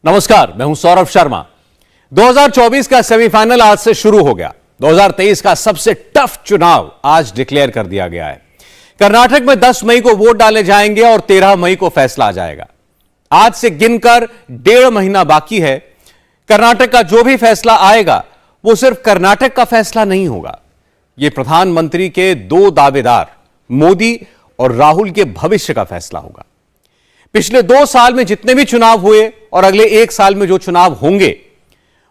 नमस्कार, मैं हूं सौरभ शर्मा। 2024 का सेमीफाइनल आज से शुरू हो गया। 2023 का सबसे टफ चुनाव आज डिक्लेयर कर दिया गया है। कर्नाटक में 10 मई को वोट डाले जाएंगे और 13 मई को फैसला आ जाएगा। आज से गिनकर 1.5 महीना बाकी है। कर्नाटक का जो भी फैसला आएगा वो सिर्फ कर्नाटक का फैसला नहीं होगा। यह प्रधानमंत्री के 2 दावेदार मोदी और राहुल के भविष्य का फैसला होगा। पिछले 2 साल में जितने भी चुनाव हुए और अगले 1 साल में जो चुनाव होंगे,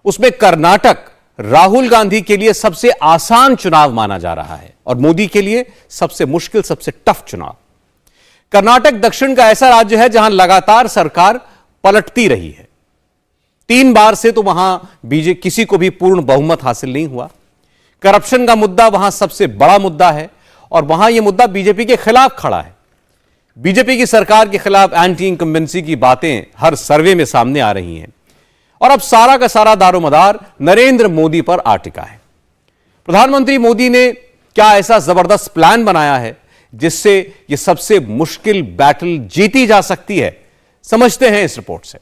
उसमें कर्नाटक राहुल गांधी के लिए सबसे आसान चुनाव माना जा रहा है और मोदी के लिए सबसे मुश्किल, सबसे टफ चुनाव। कर्नाटक दक्षिण का ऐसा राज्य है जहां लगातार सरकार पलटती रही है। 3 बार से तो वहां बीजेपी किसी को भी पूर्ण बहुमत हासिल नहीं हुआ। करप्शन का मुद्दा वहां सबसे बड़ा मुद्दा है और वहां यह मुद्दा बीजेपी के खिलाफ खड़ा है। बीजेपी की सरकार के खिलाफ एंटी इनकम्बेंसी की बातें हर सर्वे में सामने आ रही हैं और अब सारा का सारा दारोमदार नरेंद्र मोदी पर आ टिका है। प्रधानमंत्री मोदी ने क्या ऐसा जबरदस्त प्लान बनाया है जिससे यह सबसे मुश्किल बैटल जीती जा सकती है? समझते हैं इस रिपोर्ट से।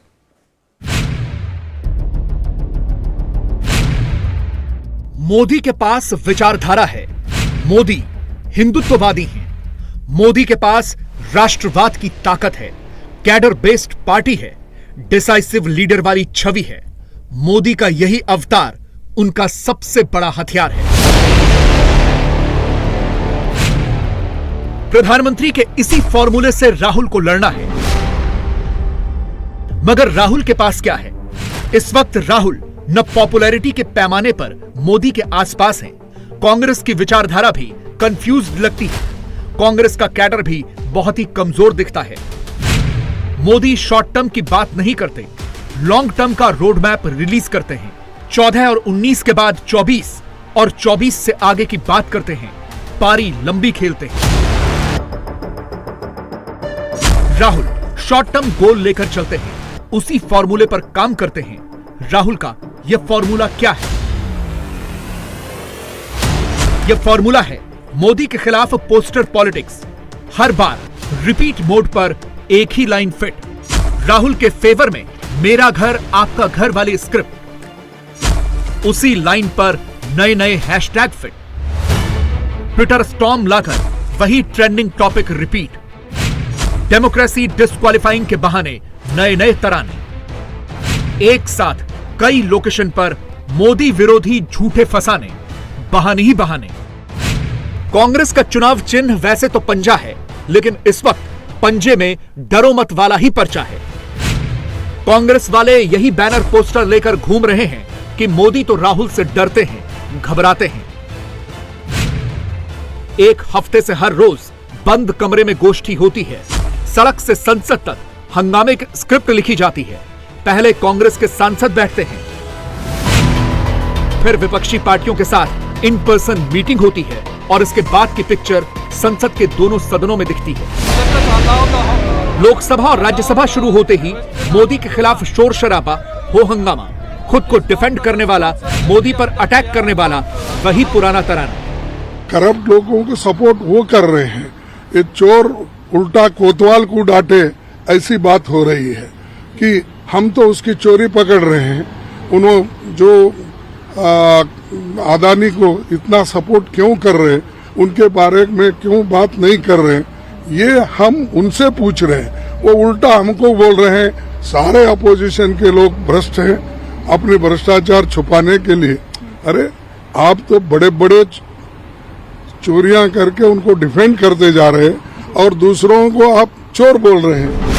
मोदी के पास विचारधारा है। मोदी हिंदुत्ववादी हैं। मोदी के पास राष्ट्रवाद की ताकत है। कैडर बेस्ड पार्टी है। डिसाइसिव लीडर वाली छवि है। मोदी का यही अवतार उनका सबसे बड़ा हथियार है। प्रधानमंत्री के इसी फॉर्मूले से राहुल को लड़ना है। मगर राहुल के पास क्या है? इस वक्त राहुल न पॉपुलैरिटी के पैमाने पर मोदी के आसपास हैं। कांग्रेस की विचारधारा भी कंफ्यूज्ड लगती है। कांग्रेस का कैडर भी बहुत ही कमजोर दिखता है। मोदी शॉर्ट टर्म की बात नहीं करते, लॉन्ग टर्म का रोड मैप रिलीज करते हैं। 14 और 19 के बाद 24 और 24 से आगे की बात करते हैं। पारी लंबी खेलते हैं। राहुल शॉर्ट टर्म गोल लेकर चलते हैं, उसी फॉर्मूले पर काम करते हैं। राहुल का यह फॉर्मूला क्या है? यह फॉर्मूला है मोदी के खिलाफ पोस्टर पॉलिटिक्स। हर बार रिपीट मोड पर एक ही लाइन फिट। राहुल के फेवर में मेरा घर आपका घर वाली स्क्रिप्ट। उसी लाइन पर नए नए हैशटैग फिट। ट्विटर स्टॉर्म लाकर वही ट्रेंडिंग टॉपिक रिपीट। डेमोक्रेसी डिस्क्वालिफाइंग के बहाने नए नए तराने। एक साथ कई लोकेशन पर मोदी विरोधी झूठे फसाने, बहाने ही बहाने। कांग्रेस का चुनाव चिन्ह वैसे तो पंजा है, लेकिन इस वक्त पंजे में डरो मत वाला ही पर्चा है। कांग्रेस वाले यही बैनर पोस्टर लेकर घूम रहे हैं कि मोदी तो राहुल से डरते हैं, घबराते हैं। एक हफ्ते से हर रोज बंद कमरे में गोष्ठी होती है। सड़क से संसद तक हंगामे की स्क्रिप्ट लिखी जाती है। पहले कांग्रेस के सांसद बैठते हैं, फिर विपक्षी पार्टियों के साथ इन पर्सन मीटिंग होती है और इसके बाद की पिक्चर संसद के दोनों सदनों में दिखती है। लोकसभा और राज्यसभा शुरू होते ही मोदी के खिलाफ शोर शराबा, हो हंगामा। खुद को डिफेंड करने वाला, मोदी पर अटैक करने वाला, वही पुराना तराना। करप्ट लोगों को सपोर्ट वो कर रहे हैं। ये चोर उल्टा कोतवाल को डांटे, ऐसी बात हो रही है कि हम तो उसकी चोरी पकड़ रहे हैं। उन्होंने जो अदानी को इतना सपोर्ट क्यों कर रहे हैं, उनके बारे में क्यों बात नहीं कर रहे हैं, ये हम उनसे पूछ रहे हैं। वो उल्टा हमको बोल रहे हैं सारे अपोजिशन के लोग भ्रष्ट हैं, अपने भ्रष्टाचार छुपाने के लिए। अरे आप तो बड़े बड़े चोरियां करके उनको डिफेंड करते जा रहे हैं और दूसरों को आप चोर बोल रहे हैं।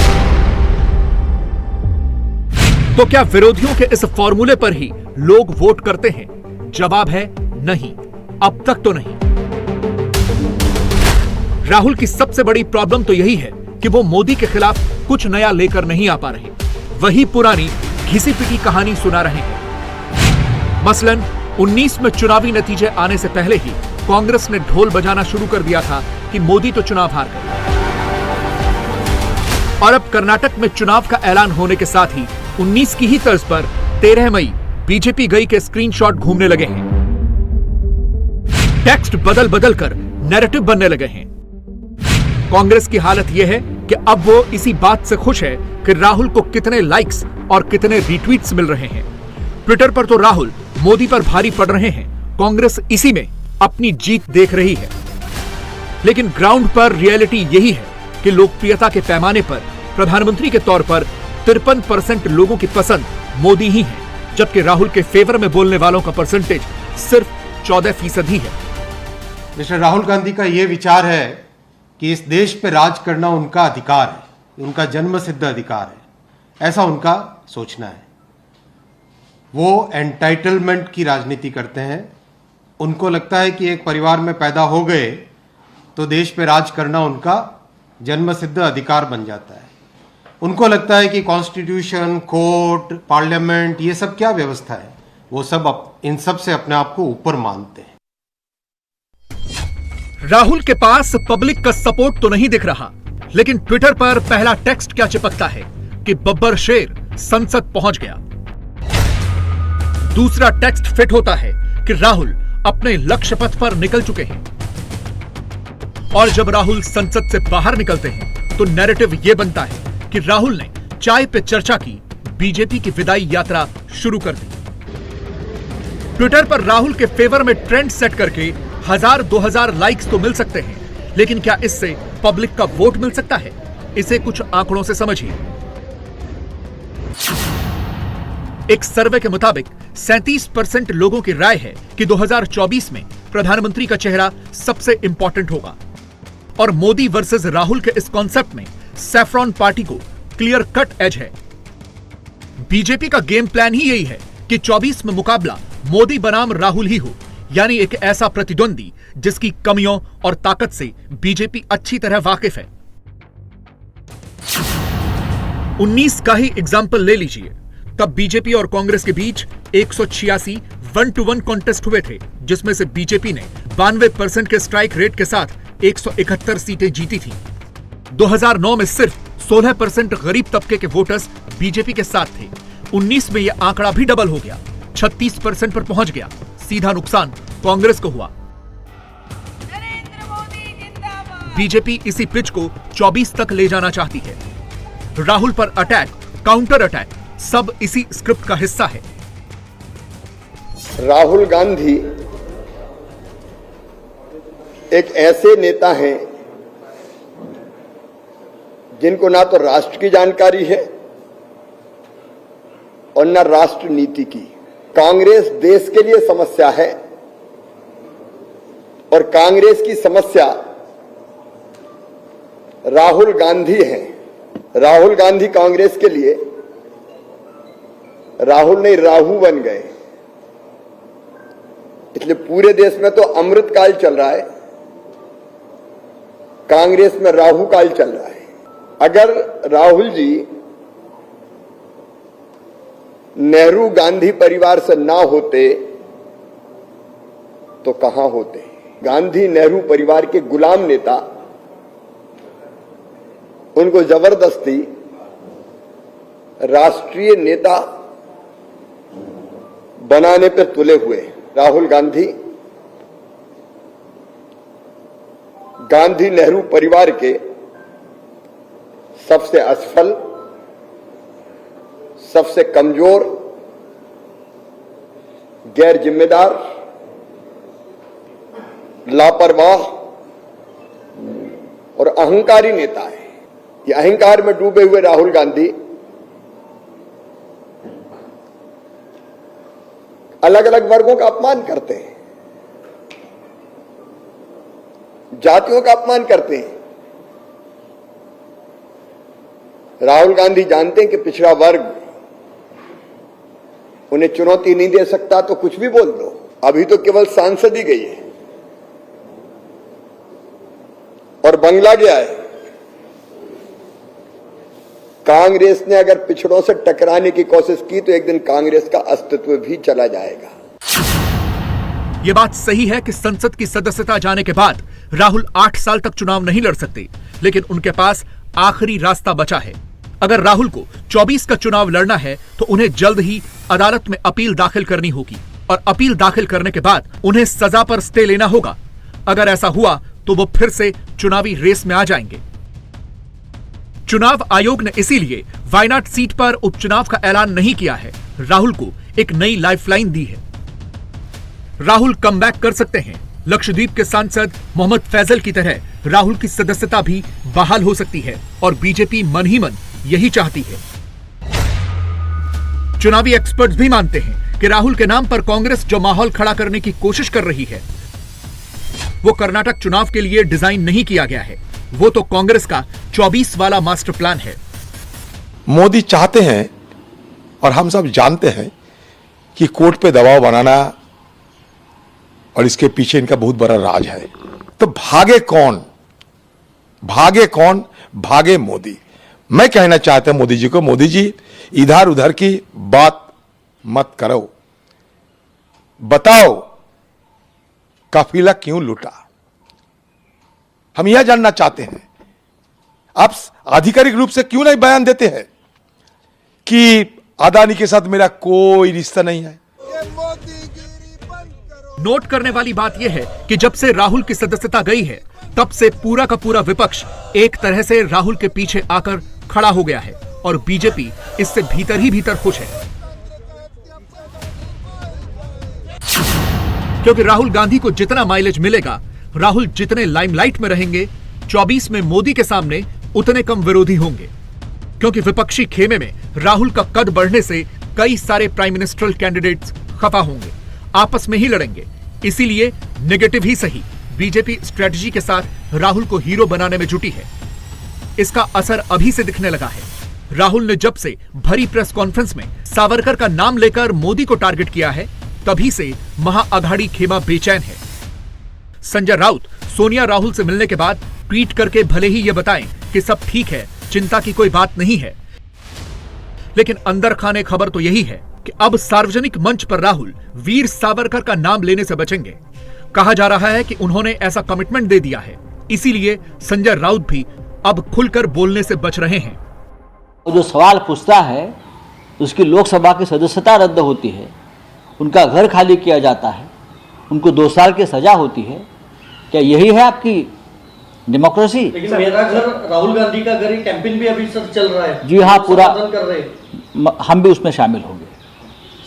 तो क्या विरोधियों के इस फॉर्मूले पर ही लोग वोट करते हैं? जवाब है नहीं, अब तक तो नहीं। राहुल की सबसे बड़ी प्रॉब्लम तो यही है कि वो मोदी के खिलाफ कुछ नया लेकर नहीं आ पा रहे। वही पुरानी घिसी पिटी कहानी सुना रहे हैं। मसलन 19 में चुनावी नतीजे आने से पहले ही कांग्रेस ने ढोल बजाना शुरू कर दिया था कि मोदी तो चुनाव हार गए। और अब कर्नाटक में चुनाव का ऐलान होने के साथ ही 19 की ही तर्ज पर 13 मई बीजेपी गई के स्क्रीनशॉट घूमने लगे हैं। टेक्स्ट बदल बदल कर नैरेटिव बनने लगे हैं। कांग्रेस की हालत यह है कि अब वो इसी बात से खुश है कि राहुल को कितने लाइक्स और कितने रीट्वीट्स मिल रहे हैं। ट्विटर पर तो राहुल मोदी पर भारी पड़ रहे हैं, कांग्रेस इसी में अपनी जीत देख रही है। लेकिन ग्राउंड पर रियलिटी यही है कि लोकप्रियता के पैमाने पर प्रधानमंत्री के तौर पर 53% लोगों की पसंद मोदी ही है, जबकि राहुल के फेवर में बोलने वालों का परसेंटेज सिर्फ 14% ही है। मिस्टर राहुल गांधी का यह विचार है कि इस देश पे राज करना उनका अधिकार है, उनका जन्मसिद्ध अधिकार है, ऐसा उनका सोचना है। वो एंटाइटलमेंट की राजनीति करते हैं। उनको लगता है कि एक परिवार में पैदा हो गए तो देश पे राज करना उनका जन्मसिद्ध अधिकार बन जाता है। उनको लगता है कि कॉन्स्टिट्यूशन, कोर्ट, पार्लियामेंट, ये सब क्या व्यवस्था है, वो सब इन सब से अपने आप को ऊपर मानते हैं। राहुल के पास पब्लिक का सपोर्ट तो नहीं दिख रहा, लेकिन ट्विटर पर पहला टेक्स्ट क्या चिपकता है कि बब्बर शेर संसद पहुंच गया। दूसरा टेक्स्ट फिट होता है कि राहुल अपने लक्ष्य पथ पर निकल चुके हैं। और जब राहुल संसद से बाहर निकलते हैं तो नैरेटिव यह बनता है कि राहुल ने चाय पे चर्चा की, बीजेपी की विदाई यात्रा शुरू कर दी। ट्विटर पर राहुल के फेवर में ट्रेंड सेट करके 1000-2000 लाइक्स तो मिल सकते हैं, लेकिन क्या इससे पब्लिक का वोट मिल सकता है? इसे कुछ आंकड़ों से समझिए। एक सर्वे के मुताबिक 37% लोगों की राय है कि 2024 में प्रधानमंत्री का चेहरा सबसे इंपॉर्टेंट होगा। और मोदी वर्सेस राहुल के इस कॉन्सेप्ट में सैफ्रॉन पार्टी को क्लियर कट एज है। बीजेपी का गेम प्लान ही यही है कि 24 में मुकाबला मोदी बनाम राहुल ही हो, यानी एक ऐसा प्रतिद्वंदी जिसकी कमियों और ताकत से बीजेपी अच्छी तरह वाकिफ है। 19 का ही एग्जाम्पल ले लीजिए। तब बीजेपी और कांग्रेस के बीच 186 1-to-1 कॉन्टेस्ट हुए थे, जिसमें से बीजेपी ने 92% के स्ट्राइक रेट के साथ 171 सीटें जीती थी। 2009 में सिर्फ 16% गरीब तबके के वोटर्स बीजेपी के साथ थे। 19 में यह आंकड़ा भी डबल हो गया, 36% पर पहुंच गया। सीधा नुकसान कांग्रेस को हुआ। बीजेपी इसी पिच को 24 तक ले जाना चाहती है। राहुल पर अटैक, काउंटर अटैक, सब इसी स्क्रिप्ट का हिस्सा है। राहुल गांधी एक ऐसे नेता हैं जिनको ना तो राष्ट्र की जानकारी है और ना राष्ट्र नीति की। कांग्रेस देश के लिए समस्या है और कांग्रेस की समस्या राहुल गांधी है। राहुल गांधी कांग्रेस के लिए राहुल नहीं राहु बन गए। इसलिए पूरे देश में तो अमृत काल चल रहा है, कांग्रेस में राहु काल चल रहा है। अगर राहुल जी नेहरू गांधी परिवार से ना होते तो कहां होते? गांधी नेहरू परिवार के गुलाम नेता उनको जबरदस्ती राष्ट्रीय नेता बनाने पर तुले हुए। राहुल गांधी गांधी नेहरू परिवार के सबसे असफल, सबसे कमजोर, गैर जिम्मेदार, लापरवाह और अहंकारी नेता है। ये अहंकार में डूबे हुए राहुल गांधी अलग अलग वर्गों का अपमान करते हैं, जातियों का अपमान करते हैं। राहुल गांधी जानते हैं कि पिछड़ा वर्ग उन्हें चुनौती नहीं दे सकता, तो कुछ भी बोल दो। अभी तो केवल सांसद ही गई है और बंगला गया है। कांग्रेस ने अगर पिछड़ों से टकराने की कोशिश की तो एक दिन कांग्रेस का अस्तित्व भी चला जाएगा। यह बात सही है कि संसद की सदस्यता जाने के बाद राहुल 8 साल तक चुनाव नहीं लड़ सकते, लेकिन उनके पास आखिरी रास्ता बचा है। अगर राहुल को 24 का चुनाव लड़ना है तो उन्हें जल्द ही अदालत में अपील दाखिल करनी होगी और अपील दाखिल करने के बाद उन्हें सजा पर स्टे लेना होगा। अगर ऐसा हुआ तो वो फिर से चुनावी रेस में आ जाएंगे। चुनाव आयोग ने इसीलिए वायनाड सीट पर उपचुनाव का ऐलान नहीं किया है। राहुल को एक नई लाइफलाइन दी है। राहुल कमबैक कर सकते हैं। लक्षद्वीप के सांसद मोहम्मद फैजल की तरह राहुल की सदस्यता भी बहाल हो सकती है और बीजेपी मन ही मन यही चाहती है। चुनावी एक्सपर्ट्स भी मानते हैं कि राहुल के नाम पर कांग्रेस जो माहौल खड़ा करने की कोशिश कर रही है वो कर्नाटक चुनाव के लिए डिजाइन नहीं किया गया है। वो तो कांग्रेस का 24 वाला मास्टर प्लान है। मोदी चाहते हैं और हम सब जानते हैं कि कोर्ट पे दबाव बनाना और इसके पीछे इनका बहुत बड़ा राज है। तो भागे कौन? भागे मोदी। मैं कहना चाहता हूं मोदी जी को, मोदी जी इधर उधर की बात मत करो, बताओ काफिला क्यों लूटा। हम यह जानना चाहते हैं, आप आधिकारिक रूप से क्यों नहीं बयान देते हैं कि अदानी के साथ मेरा कोई रिश्ता नहीं है। नोट करने वाली बात यह है कि जब से राहुल की सदस्यता गई है तब से पूरा का पूरा विपक्ष एक तरह से राहुल के पीछे आकर खड़ा हो गया है और बीजेपी इससे भीतर ही भीतर खुश है, क्योंकि राहुल गांधी को जितना माइलेज मिलेगा, राहुल जितने लाइमलाइट में रहेंगे, 24 में मोदी के सामने उतने कम विरोधी होंगे। क्योंकि विपक्षी खेमे में राहुल का कद बढ़ने से कई सारे प्राइम मिनिस्ट्रियल कैंडिडेट्स खफा होंगे, आपस में ही लड़ेंगे। इसीलिए नेगेटिव ही सही, बीजेपी स्ट्रेटजी के साथ राहुल को हीरो बनाने में जुटी है। इसका असर अभी से दिखने लगा है। राहुल ने जब से भरी प्रेस कॉन्फ्रेंस में सावरकर का नाम लेकर मोदी को टारगेट किया है, तभी से महाअघाड़ी खेमा बेचैन है। संजय राउत सोनिया राहुल से मिलने के बाद ट्वीट करके भले ही यह बताएं कि सब ठीक है, चिंता की कोई बात नहीं है, लेकिन अंदर खाने खबर तो यही है कि अब सार्वजनिक मंच पर राहुल वीर सावरकर का नाम लेने से बचेंगे। कहा जा रहा है कि उन्होंने ऐसा कमिटमेंट दे दिया है, इसीलिए संजय राउत भी अब खुलकर बोलने से बच रहे हैं। जो सवाल पूछता है उसकी लोकसभा की सदस्यता रद्द होती है, उनका घर खाली किया जाता है, उनको 2 साल की सजा होती है, क्या यही है आपकी डेमोक्रेसी? लेकिन मेरा घर राहुल गांधी का घर कैंपेन भी अभी सर चल रहा है। जी हाँ, पूरा कर रहे हैं। हम भी उसमें शामिल होंगे।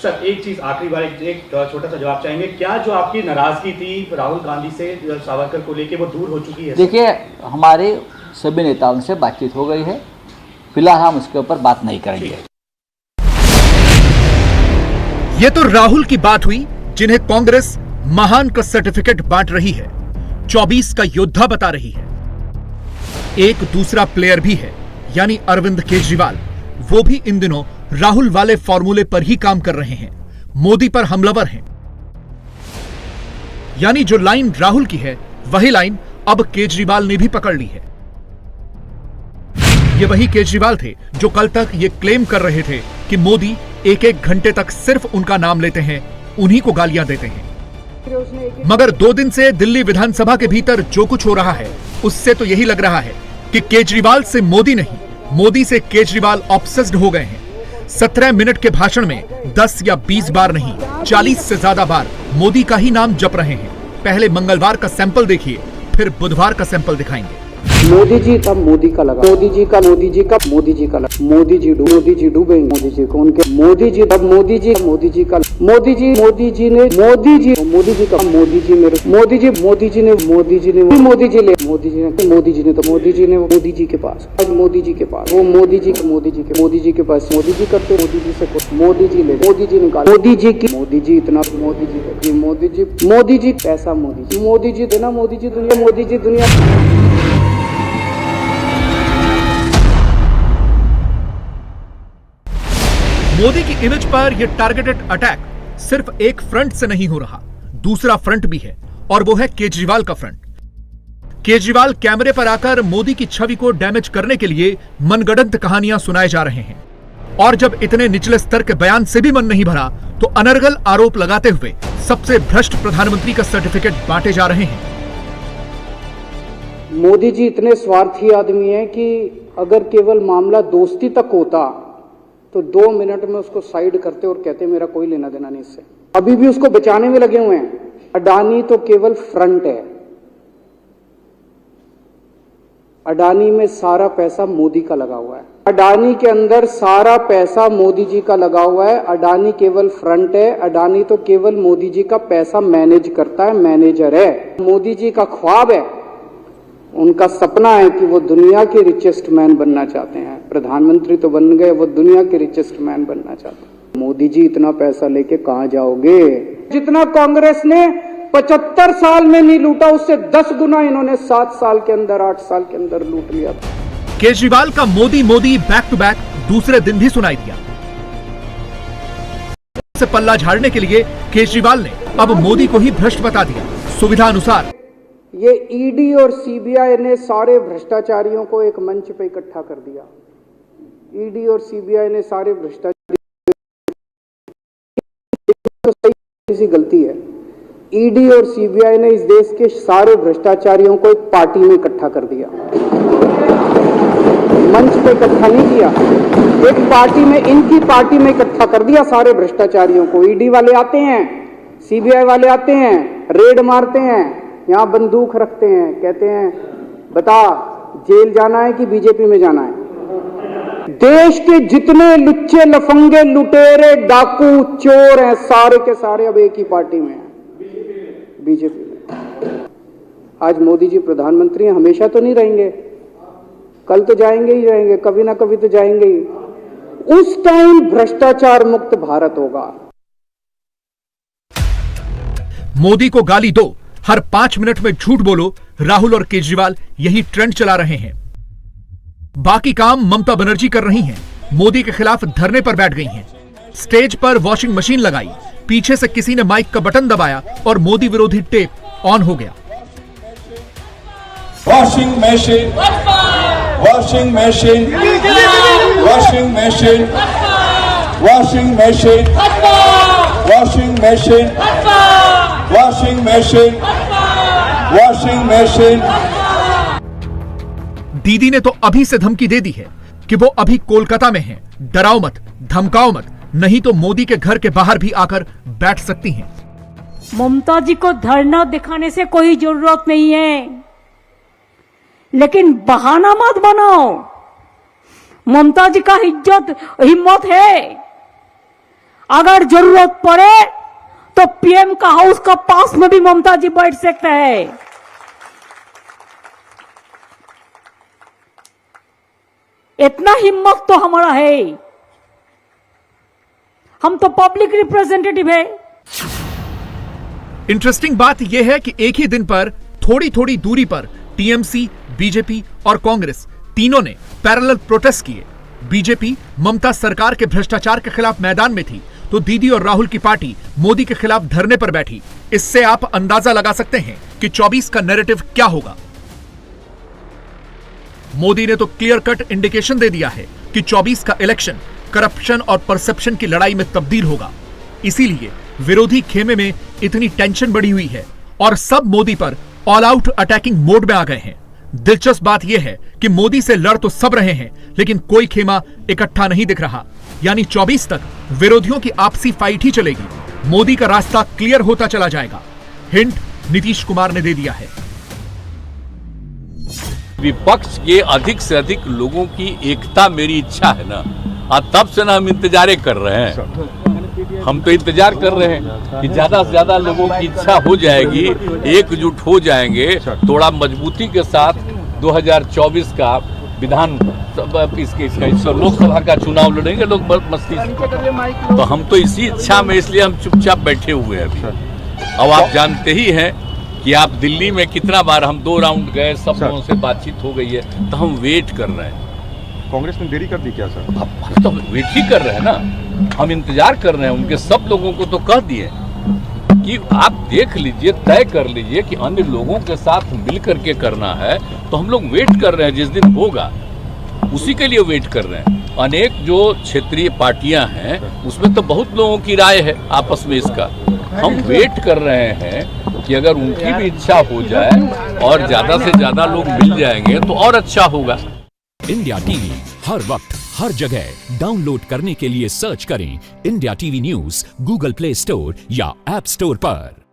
सर एक चीज आखिरी बार एक छोटा सा जवाब चाहेंगे, क्या जो आपकी नाराजगी थी राहुल गांधी से सावरकर को लेके वो दूर हो चुकी है? देखिए, हमारे सभी नेताओं से बातचीत हो गई है, फिलहाल हम उसके ऊपर बात नहीं करेंगे। ये तो राहुल की बात हुई जिन्हें कांग्रेस महान का सर्टिफिकेट बांट रही है, 24 का योद्धा बता रही है। एक दूसरा प्लेयर भी है, यानी अरविंद केजरीवाल। वो भी इन दिनों राहुल वाले फॉर्मूले पर ही काम कर रहे हैं, मोदी पर हमलावर हैं। यानी जो लाइन राहुल की है वही लाइन अब केजरीवाल ने भी पकड़ ली है। ये वही केजरीवाल थे जो कल तक ये क्लेम कर रहे थे कि मोदी 1-1 घंटे तक सिर्फ उनका नाम लेते हैं, उन्हीं को गालियां देते हैं। मगर 2 दिन से दिल्ली विधानसभा के भीतर जो कुछ हो रहा है उससे तो यही लग रहा है कि केजरीवाल से मोदी नहीं, मोदी से केजरीवाल ऑब्सेस्ड हो गए हैं। 17 मिनट के भाषण में 10 या 20 बार नहीं, 40 से ज्यादा बार मोदी का ही नाम जप रहे हैं। पहले मंगलवार का सैंपल देखिए, फिर बुधवार का सैंपल दिखाएंगे। मोदी जी तब मोदी का लगा, मोदी जी का मोदी जी का मोदी जी का लगा, मोदी जी डूबेंगे, मोदी जी को उनके मोदी जी तब मोदी जी का मोदी जी ने मोदी जी का मोदी जी मेरे मोदी जी ने मोदी जी ने मोदी जी ले मोदी जी ने मोदी जी ने तो मोदी जी ने मोदी जी के पास, आज मोदी जी के पास वो मोदी जी के पास मोदी जी करते, मोदी जी से मोदी जी ले, मोदी जी निकाल, मोदी जी की मोदी जी इतना मोदी जी पैसा, मोदी जी देना, मोदी जी दुनिया। मोदी की इमेज पर यह टारगेटेड अटैक सिर्फ एक फ्रंट से नहीं हो रहा, दूसरा फ्रंट भी है और वो है केजरीवाल का फ्रंट। केजरीवाल कैमरे पर आकर मोदी की छवि को डैमेज करने के लिए मनगढ़ंत कहानियां सुनाए जा रहे हैं और जब इतने निचले स्तर के बयान से भी मन नहीं भरा तो अनर्गल आरोप लगाते हुए सबसे भ्रष्ट प्रधानमंत्री का सर्टिफिकेट बांटे जा रहे हैं। मोदी जी इतने स्वार्थी आदमी हैं कि अगर केवल मामला दोस्ती तक होता तो 2 मिनट में उसको साइड करते और कहते मेरा कोई लेना देना नहीं इससे। अभी भी उसको बचाने में लगे हुए हैं। अडानी तो केवल फ्रंट है, अडानी में सारा पैसा मोदी का लगा हुआ है। अडानी के अंदर सारा पैसा मोदी जी का लगा हुआ है। अडानी केवल फ्रंट है। अडानी तो केवल मोदी जी का पैसा मैनेज करता है, मैनेजर है। मोदी जी का ख्वाब है, उनका सपना है कि वो दुनिया के रिचेस्ट मैन बनना चाहते हैं। प्रधानमंत्री तो बन गए, वो दुनिया के रिचेस्ट मैन बनना चाहते हैं। मोदी जी इतना पैसा लेके कहां जाओगे? जितना कांग्रेस ने 75 साल में नहीं लूटा, उससे 10 गुना इन्होंने 7 साल के अंदर, 8 साल के अंदर लूट लिया था। केजरीवाल का Modi Modi back to back दूसरे दिन भी सुनाई दिया। से पल्ला झाड़ने के लिए केजरीवाल ने अब मोदी को ही भ्रष्ट बता दिया। सुविधा अनुसार ये ईडी और सीबीआई ने सारे भ्रष्टाचारियों को एक मंच पे इकट्ठा कर दिया। ईडी और सीबीआई ने सारे भ्रष्टाचारी, किसी गलती है। ईडी और सीबीआई ने इस देश के सारे भ्रष्टाचारियों को एक पार्टी में इकट्ठा कर दिया, मंच पे इकट्ठा नहीं किया, एक पार्टी में, इनकी पार्टी में इकट्ठा कर दिया सारे भ्रष्टाचारियों को। ईडी वाले आते हैं, सीबीआई वाले आते हैं, रेड मारते हैं, यहां बंदूक रखते हैं, कहते हैं बता जेल जाना है कि बीजेपी में जाना है। देश के जितने लुच्चे, लफंगे, लुटेरे, डाकू, चोर हैं, सारे के सारे अब एक ही पार्टी में हैं, बीजेपी में। आज मोदी जी प्रधानमंत्री हैं, हमेशा तो नहीं रहेंगे, कल तो जाएंगे ही जाएंगे, कभी ना कभी तो जाएंगे ही। उस टाइम भ्रष्टाचार मुक्त भारत होगा। मोदी को गाली दो, हर 5 मिनट में झूठ बोलो, राहुल और केजरीवाल यही ट्रेंड चला रहे हैं। बाकी काम ममता बनर्जी कर रही हैं। मोदी के खिलाफ धरने पर बैठ गई हैं। स्टेज पर वॉशिंग मशीन लगाई, पीछे से किसी ने माइक का बटन दबाया और मोदी विरोधी टेप ऑन हो गया। Washing machine, washing machine, washing machine, washing machine, washing machine, washing machine, washing machine. दीदी ने तो अभी से धमकी दे दी है कि वो अभी कोलकाता में हैं, डराओ मत, धमकाओ मत, नहीं तो मोदी के घर के बाहर भी आकर बैठ सकती हैं। ममता जी को धरना दिखाने से कोई जरूरत नहीं है, लेकिन बहाना मत बनाओ। ममता जी का इज्जत, हिम्मत है, अगर जरूरत पड़े तो पीएम का हाउस का पास में भी ममता जी बैठ सकते हैं। इतना हिम्मत तो हमारा है, हम तो पब्लिक रिप्रेजेंटेटिव है। इंटरेस्टिंग बात यह है कि एक ही दिन पर थोड़ी थोड़ी दूरी पर टीएमसी, बीजेपी और कांग्रेस तीनों ने पैरेलल प्रोटेस्ट किए। बीजेपी ममता सरकार के भ्रष्टाचार के खिलाफ मैदान में थी, तो दीदी और राहुल की पार्टी मोदी के खिलाफ धरने पर बैठी। इससे आप अंदाजा लगा सकते हैं कि 24 का नैरेटिव क्या होगा। मोदी ने तो क्लियर कट इंडिकेशन दे दिया है कि 24 का इलेक्शन करप्शन और परसेप्शन की लड़ाई में तब्दील होगा। इसीलिए विरोधी खेमे में इतनी टेंशन बढ़ी हुई है और सब मोदी पर ऑल आउट अटैकिंग मोड में आ गए हैं। दिलचस्प बात यह है कि मोदी से लड़ तो सब रहे हैं, लेकिन कोई खेमा इकट्ठा नहीं दिख रहा। यानी 24 तक विरोधियों की आपसी फाइट ही चलेगी। मोदी का रास्ता क्लियर होता चला जाएगा। हिंट नीतीश कुमार ने दे दिया है। विपक्ष के अधिक से अधिक लोगों की एकता मेरी इच्छा है ना, और तब से ना हम इंतजार कर रहे हैं। हम तो इंतजार कर रहे हैं कि ज्यादा से ज्यादा लोगों की इच्छा हो जाएगी, एकजुट हो जाएंगे, थोड़ा मजबूती के साथ 2024 का विधान लोकसभा का चुनाव लड़ेंगे लोग मस्ती से। तो हम तो इसी इच्छा में, इसलिए हम चुपचाप बैठे हुए हैं अभी। अब आप जानते ही हैं कि आप दिल्ली में कितना बार हम 2 राउंड गए, सब लोगों से बातचीत हो गई है, तो हम वेट कर रहे हैं। कांग्रेस ने देरी कर दी क्या सर? अब तो वेट ही कर रहे हैं ना, हम इंतजार कर रहे हैं। उनके सब लोगों को तो कह दिए कि आप देख लीजिए, तय कर लीजिए कि अन्य लोगों के साथ मिल करके करना है। तो हम लोग वेट कर रहे हैं, जिस दिन होगा उसी के लिए वेट कर रहे हैं। अनेक जो क्षेत्रीय पार्टियां हैं उसमें तो बहुत लोगों की राय है आपस में इसका। हम वेट कर रहे हैं कि अगर उनकी भी इच्छा हो जाए और ज्यादा से ज्यादा लोग मिल जाएंगे तो और अच्छा होगा। इंडिया टीवी हर वक्त हर जगह डाउनलोड करने के लिए सर्च करें India TV news Google play store या ऐप स्टोर पर।